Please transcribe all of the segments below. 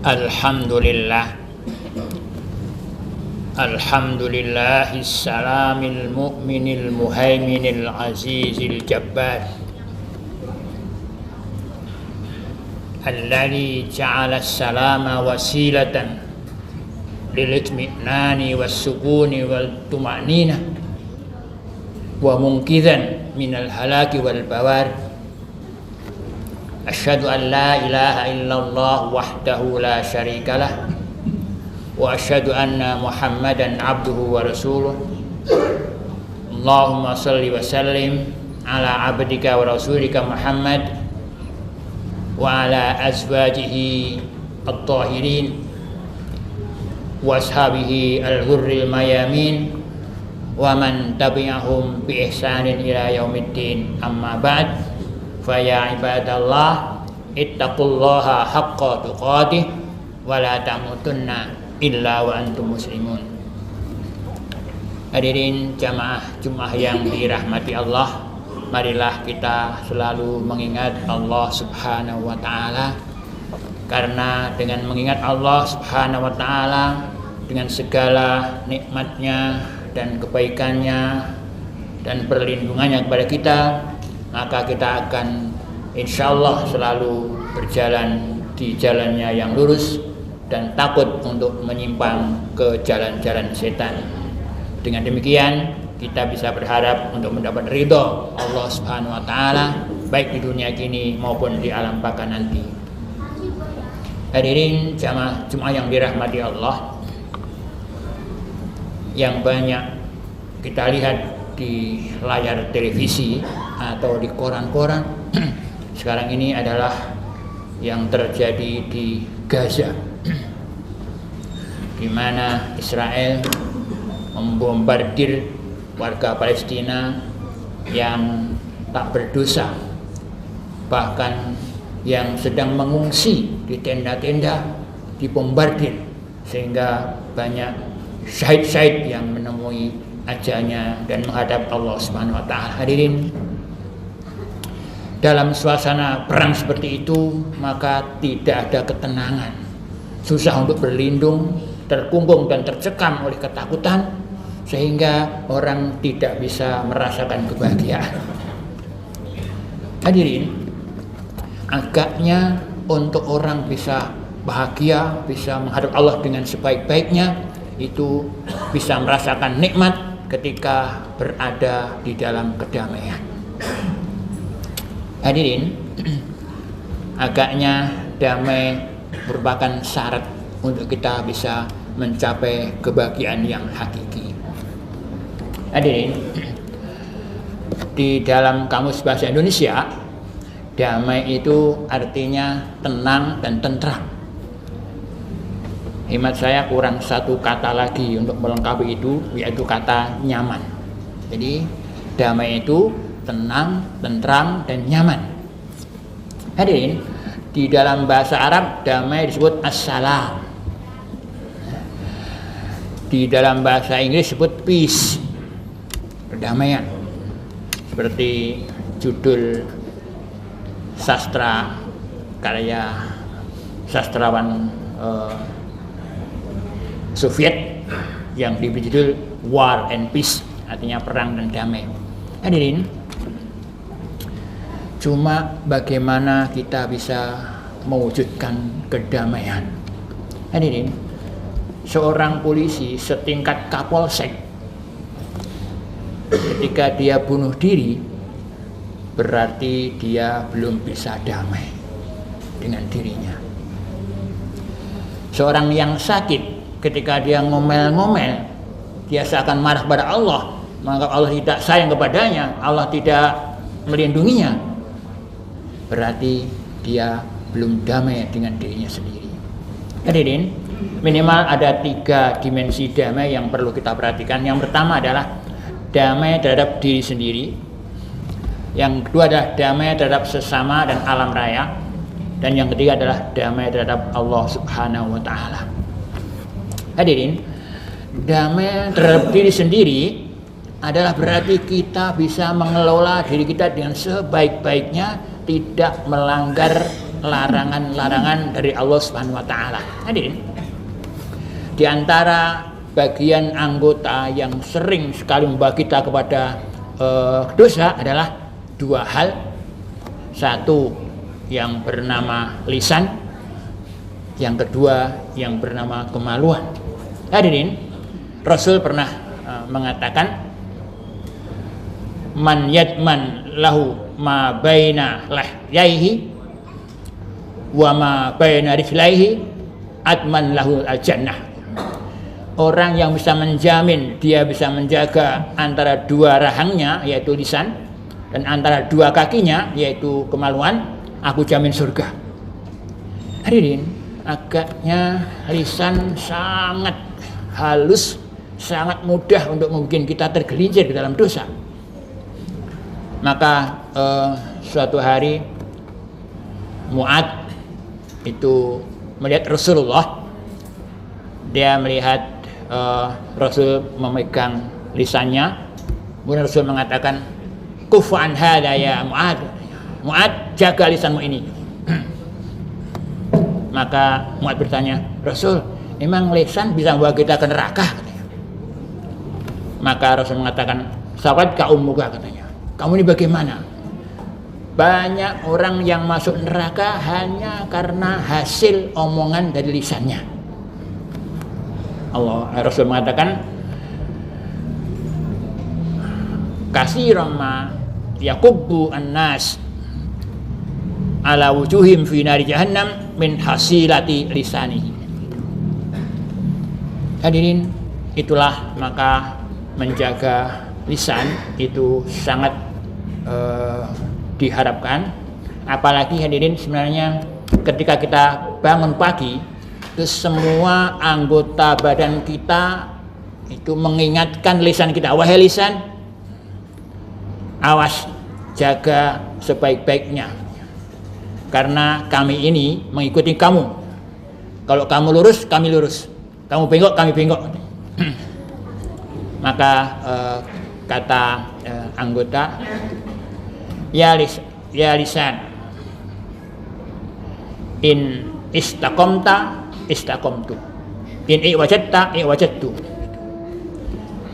Alhamdulillah. Alhamdulillahis salamil mu'minil muhaiminil azizil jabbar alladzi ja'ala as-salama wasilatan lil itminani was-sukuni wal tuma'nina wa munqidhan minal halaki wal bawar. Asyhadu an la ilaha illallah wahdahu la syarikalah wa asyhadu anna Muhammadan abduhu wa rasuluh. Allahumma shalli wa sallim ala abdika wa rasulika Muhammad wa ala azwajihi at-tahirin wa ashabihi al-ghurril mayamin wa man tabi'ahum bi ihsanin ila yaumiddin. Amma ba'd. Faya ibadallah ittaqullaha haqqa tuqatih wa la tamutunna illa wa antum muslimun. Hadirin jamaah Jumat yang dirahmati Allah, marilah kita selalu mengingat Allah Subhanahu wa taala, karena dengan mengingat Allah Subhanahu wa taala dengan segala nikmatnya dan kebaikannya dan perlindungannya kepada kita, maka kita akan insyaallah selalu berjalan di jalannya yang lurus dan takut untuk menyimpang ke jalan-jalan setan. Dengan demikian kita bisa berharap untuk mendapat ridho Allah Subhanahu wa taala baik di dunia kini maupun di alam baka nanti. Hadirin jamaah Jumat yang dirahmati Allah, yang banyak kita lihat di layar televisi atau di koran-koran sekarang ini adalah yang terjadi di Gaza, di mana Israel membombardir warga Palestina yang tak berdosa, bahkan yang sedang mengungsi di tenda-tenda dibombardir, sehingga banyak syahid-syahid yang menemui ajalnya dan menghadap Allah Subhanahu wa taala. Hadirin, dalam suasana perang seperti itu maka tidak ada ketenangan, susah untuk berlindung, terkungkung dan tercekam oleh ketakutan, sehingga orang tidak bisa merasakan kebahagiaan. Hadirin, agaknya untuk orang bisa bahagia, bisa menghadap Allah dengan sebaik-baiknya, itu bisa merasakan nikmat ketika berada di dalam kedamaian. Hadirin, agaknya damai merupakan syarat untuk kita bisa mencapai kebahagiaan yang hakiki. Hadirin, di dalam Kamus Bahasa Indonesia, damai itu artinya tenang dan tentram. Hemat saya kurang satu kata lagi untuk melengkapi itu, yaitu kata nyaman. Jadi damai itu tenang, tentram, dan nyaman. Hadirin, di dalam bahasa Arab damai disebut assalam. Di dalam bahasa Inggris disebut peace, perdamaian. Seperti judul sastra karya sastrawan Soviet yang diberi judul War and Peace, artinya perang dan damai. Hadirin, cuma bagaimana kita bisa mewujudkan kedamaian? Hadirin, seorang polisi setingkat Kapolsek ketika dia bunuh diri, berarti dia belum bisa damai dengan dirinya. Seorang yang sakit, ketika dia ngomel-ngomel, dia seakan marah kepada Allah, maka Allah tidak sayang kepadanya, Allah tidak melindunginya, berarti dia belum damai dengan dirinya sendiri. Hadirin, minimal ada 3 dimensi damai yang perlu kita perhatikan. Yang pertama adalah damai terhadap diri sendiri. Yang kedua adalah damai terhadap sesama dan alam raya. Dan yang ketiga adalah damai terhadap Allah Subhanahu wa taala. Hadirin, damai terhadap diri sendiri adalah berarti kita bisa mengelola diri kita dengan sebaik-baiknya, tidak melanggar larangan-larangan dari Allah Subhanahu wa taala. Hadirin, di antara bagian anggota yang sering sekali membawa kita kepada dosa adalah dua hal. Satu yang bernama lisan, yang kedua yang bernama kemaluan. Hadirin, Rasul pernah mengatakan, man yadman lahu ma baina lahyaihi wa ma baina rijlaihi adman lahu al-jannah. Orang yang bisa menjamin, dia bisa menjaga antara dua rahangnya yaitu lisan dan antara dua kakinya yaitu kemaluan, aku jamin surga. Hadirin, agaknya lisan sangat halus, sangat mudah untuk membuat kita tergelincir ke dalam dosa. Maka suatu hari Mu'ad itu melihat Rasulullah. Dia melihat Rasul memegang lisannya. Kemudian Rasul mengatakan, kufu an hadza ya Mu'ad. Mu'ad, jaga lisanmu ini. Maka Mu'ad bertanya, Rasul, emang lisan bisa membawa kita ke neraka? Maka Rasul mengatakan, salat ka ummuka, katanya. Kamu ini bagaimana? Banyak orang yang masuk neraka hanya karena hasil omongan dari lisannya. Rasul mengatakan, kasiran ma yakubbu an-nas ala wujuhim fi nari jahannam min hasilati lisanihi. Hadirin, itulah maka menjaga lisan itu sangat diharapkan. Apalagi hadirin, sebenarnya ketika kita bangun pagi, itu semua anggota badan kita itu mengingatkan lisan kita, wahai lisan, awas, jaga sebaik-baiknya, karena kami ini mengikuti kamu. Kalau kamu lurus, kami lurus. Kamu bengkok, kami bengkok. Maka kata anggota, ya lisan, in istaqamta istaqamtu, in iwajadta iwajadtu.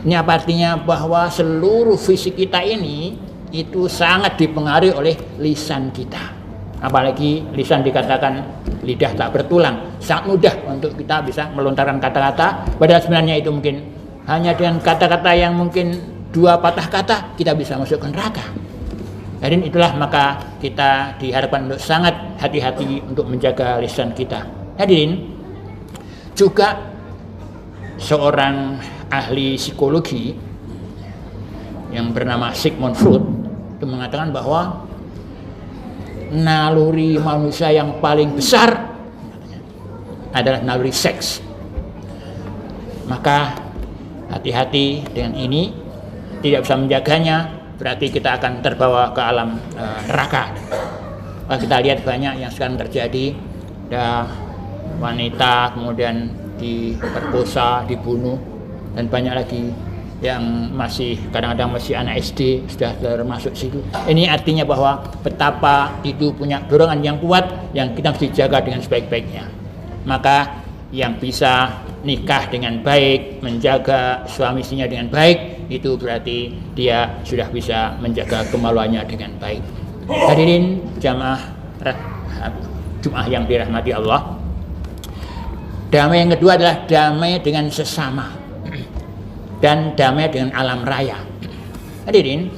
Ini apa artinya? Bahwa seluruh fisik kita ini itu sangat dipengaruhi oleh lisan kita. Apalagi lisan dikatakan lidah tak bertulang, sangat mudah untuk kita bisa melontarkan kata-kata, padahal sebenarnya itu mungkin hanya dengan kata-kata yang mungkin 2 patah kata kita bisa masuk ke neraka. Jadi itulah maka kita diharapkan untuk sangat hati-hati untuk menjaga lisan kita. Hadirin, juga seorang ahli psikologi yang bernama Sigmund Freud itu mengatakan bahwa naluri manusia yang paling besar adalah naluri seks. Maka hati-hati dengan ini, tidak bisa menjaganya, berarti kita akan terbawa ke alam neraka. Kalau kita lihat banyak yang sekarang terjadi, ada wanita kemudian diperkosa, dibunuh, dan banyak lagi yang masih kadang-kadang masih anak SD sudah termasuk situ. Ini artinya bahwa betapa itu punya dorongan yang kuat yang kita mesti jaga dengan sebaik-baiknya. Maka yang bisa nikah dengan baik, menjaga suami istrinya dengan baik, itu berarti dia sudah bisa menjaga kemaluannya dengan baik. Hadirin jamaah Jumat yang dirahmati Allah. Damai yang kedua adalah damai dengan sesama dan damai dengan alam raya. Hadirin,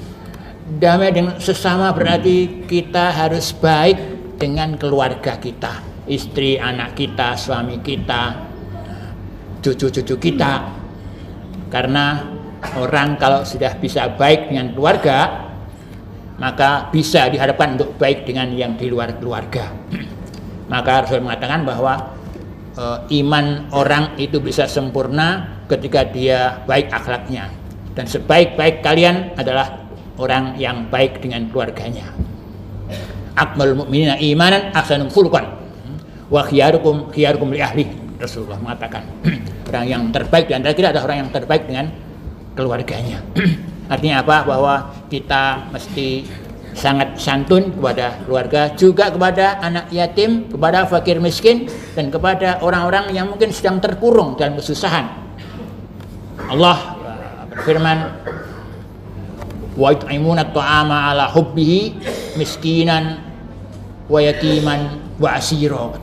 damai dengan sesama berarti kita harus baik dengan keluarga kita, istri, anak kita, suami kita, cucu-cucu kita. Karena orang kalau sudah bisa baik dengan keluarga, maka bisa diharapkan untuk baik dengan yang di luar keluarga. Maka Rasul mengatakan bahwa iman orang itu bisa sempurna ketika dia baik akhlaknya, dan sebaik-baik kalian adalah orang yang baik dengan keluarganya. Akmalul mu'minina imanan ahsanum khuluqan wa khiyarukum li ahli. Rasulullah mengatakan orang yang terbaik di antara kita adalah orang yang terbaik dengan keluarganya. Artinya apa? Bahwa kita mesti sangat santun kepada keluarga, juga kepada anak yatim, kepada fakir miskin, dan kepada orang-orang yang mungkin sedang terkurung dalam kesusahan. Allah berfirman, wa yut'imuna at'ama ala hubbihi miskinan wa yatiman wa asira.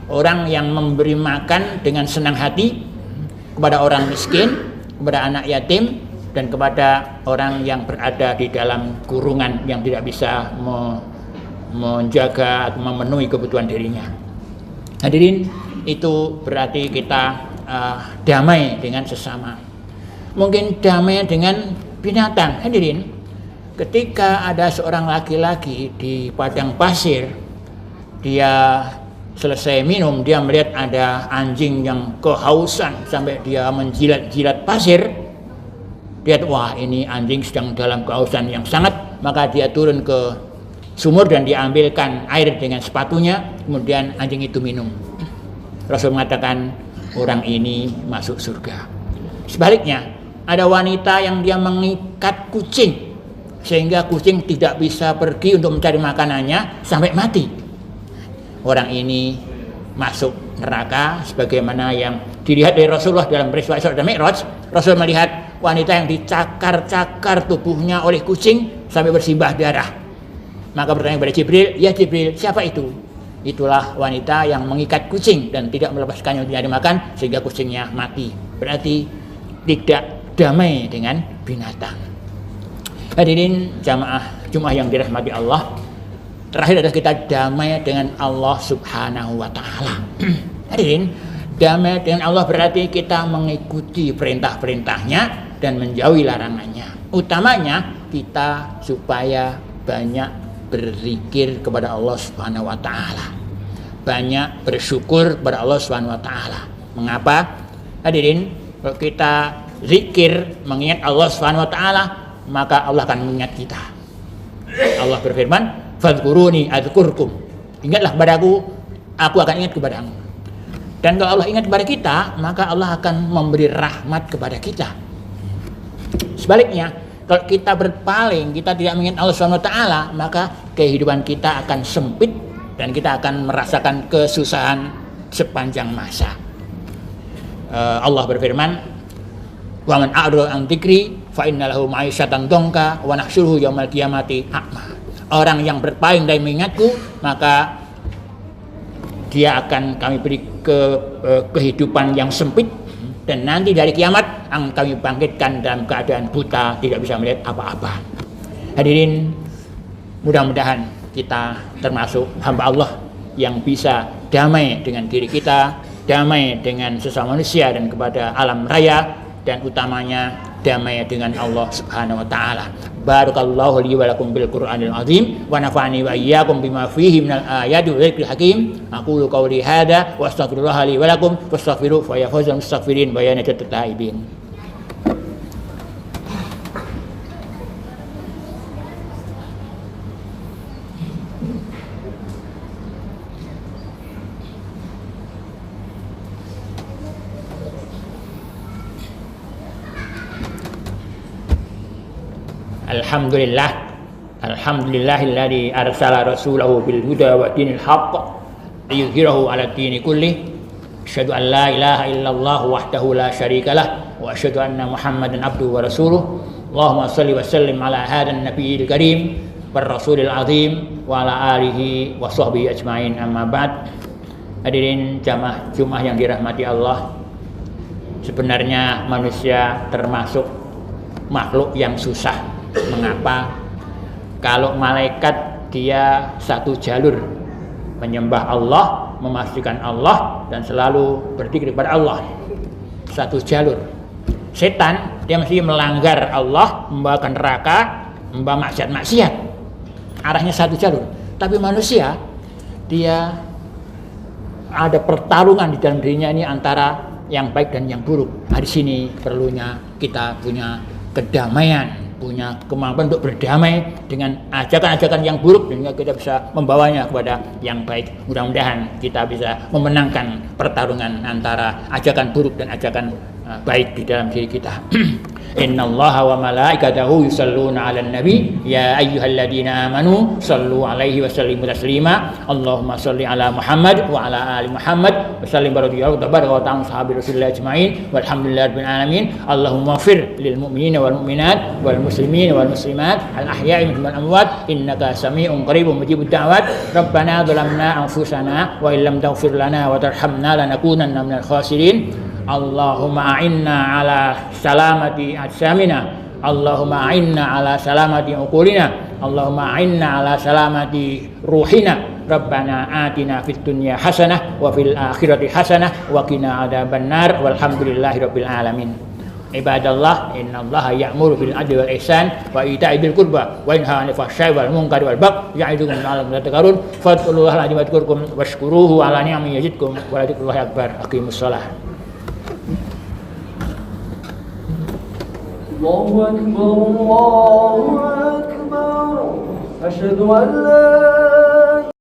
Orang yang memberi makan dengan senang hati kepada orang miskin, kepada anak yatim, dan kepada orang yang berada di dalam kurungan yang tidak bisa menjaga atau memenuhi kebutuhan dirinya. Hadirin, itu berarti kita damai dengan sesama. Mungkin damai dengan binatang. Hadirin, ketika ada seorang laki-laki di padang pasir, dia selesai minum, dia melihat ada anjing yang kehausan sampai dia menjilat-jilat pasir. Dia lihat, wah ini anjing sedang dalam kehausan yang sangat, maka dia turun ke sumur dan diambilkan air dengan sepatunya, kemudian anjing itu minum. Rasul mengatakan orang ini masuk surga. Sebaliknya, ada wanita yang dia mengikat kucing sehingga kucing tidak bisa pergi untuk mencari makanannya sampai mati. Orang ini masuk neraka, sebagaimana yang dilihat dari Rasulullah dalam peristiwa Isra dan Mi'raj. Rasul melihat wanita yang dicakar-cakar tubuhnya oleh kucing sampai bersimbah darah. Maka bertanya kepada Jibril, ya Jibril, siapa itu? Itulah wanita yang mengikat kucing dan tidak melepaskannya untuk mencari makan sehingga kucingnya mati. Berarti tidak damai dengan binatang. Hadirin jamaah Jumat yang dirahmati Allah, terakhir adalah kita damai dengan Allah Subhanahu wa Ta'ala. Hadirin, damai dengan Allah berarti kita mengikuti perintah-perintahnya dan menjauhi larangannya. Utamanya kita supaya banyak berzikir kepada Allah Subhanahu wa Ta'ala, banyak bersyukur kepada Allah Subhanahu wa Ta'ala. Mengapa? Hadirin, kalau kita zikir mengingat Allah Subhanahu wa Ta'ala, maka Allah akan mengingat kita. Allah berfirman, fadhkuruni adzkurkum. Ingatlah kepadaku, aku akan ingat kepadamu. Dan kalau Allah ingat kepada kita, maka Allah akan memberi rahmat kepada kita. Sebaliknya, kalau kita berpaling, kita tidak mengingat Allah SWT, maka kehidupan kita akan sempit dan kita akan merasakan kesusahan sepanjang masa. Allah berfirman, wa man a'rada an dzikri fa innalahu ma'isyatan dhanka wa nahsyuruhu yaumal qiyamati a'ma. Orang yang berpaling dari mengingatku, maka dia akan kami beri kehidupan yang sempit, dan nanti dari kiamat akan kami bangkitkan dalam keadaan buta, tidak bisa melihat apa-apa. Hadirin, mudah-mudahan kita termasuk hamba Allah yang bisa damai dengan diri kita, damai dengan sesama manusia dan kepada alam raya, dan utamanya damai dengan Allah Subhanahu wa Ta'ala. Barakallahu li wa lakum bil Qur'anil azim wa nafa'ani wa iyyakum bima fihi minal ayati wa dzikril hakim. Aqulu qawli hadza wa astaghfirullaha li wa lakum fastaghfiruhu fa ya fawzal mustaghfirin wa ya najatat taibin. Alhamdulillahilladzi arsala rasulahu bil huda wa dinil haqq liyudhhirahu 'ala dini kullih. Asyhadu an la ilaha illallah wahdahu la syarikalah wa asyhadu anna Muhammadan abduhu wa rasuluh. Allahumma shalli wa sallim ala hadan nabiyil karim war rasulil azim wa ala alihi wa sahbihi ajmain, amma ba'd. Hadirin jamaah Jumat yang dirahmati Allah, sebenarnya manusia termasuk makhluk yang susah. Mengapa? Kalau malaikat dia satu jalur, menyembah Allah, memastikan Allah, dan selalu berzikir kepada Allah, satu jalur. Setan dia mesti melanggar Allah, membawa ke neraka, membawa maksiat-maksiat, arahnya satu jalur. Tapi manusia dia ada pertarungan di dalam dirinya ini antara yang baik dan yang buruk. Di sini perlunya kita punya kedamaian, punya kemampuan untuk berdamai dengan ajakan-ajakan yang buruk, sehingga kita bisa membawanya kepada yang baik. Mudah-mudahan kita bisa memenangkan pertarungan antara ajakan buruk dan ajakan baik di dalam diri kita. Innallaha wa malaikatahu yusalluna 'alan nabi ya ayyuhalladzina amanu sallu 'alaihi wa sallimu taslima. Allahumma shalli 'ala Muhammad wa 'ala ali Muhammad wa sallim baraka wa ta'ala sahabi Rasulillah ajma'in walhamdulillahirabbil alamin. Allahumma ighfir lil mu'minina wal mu'minat wal muslimina wal muslimat al ahya'i minhum wal amwat innaka samii'un qaribun mujibud da'wat. Rabbana dhalamna anfusana wa illam taghfir lana wa tarhamna lanakunanna minal khasirin. Allahumma a'inna ala salamati ajsamina. Allahumma a'inna ala salamati uqulina. Allahumma a'inna ala salamati ruhina. Rabbana atina fid dunya hasanah wa fil akhirati hasanah wa qina adzabannar walhamdulillahi rabbil alamin. Ibadallah, innallaha ya'muru bil adli wal ihsan wa ita'i dzil qurba wa yanha 'anil fahsya'i wal munkari wal baghi ya'idukum la'allakum tadhakkarun. Fadhkurullaha al-'azima yadhkurkum washkuruhu 'ala ni'amihi yazidkum wa la dzikrullahi akbar. Aqimussalah. Allahu akbar, Allahu akbar. Asyhadu an la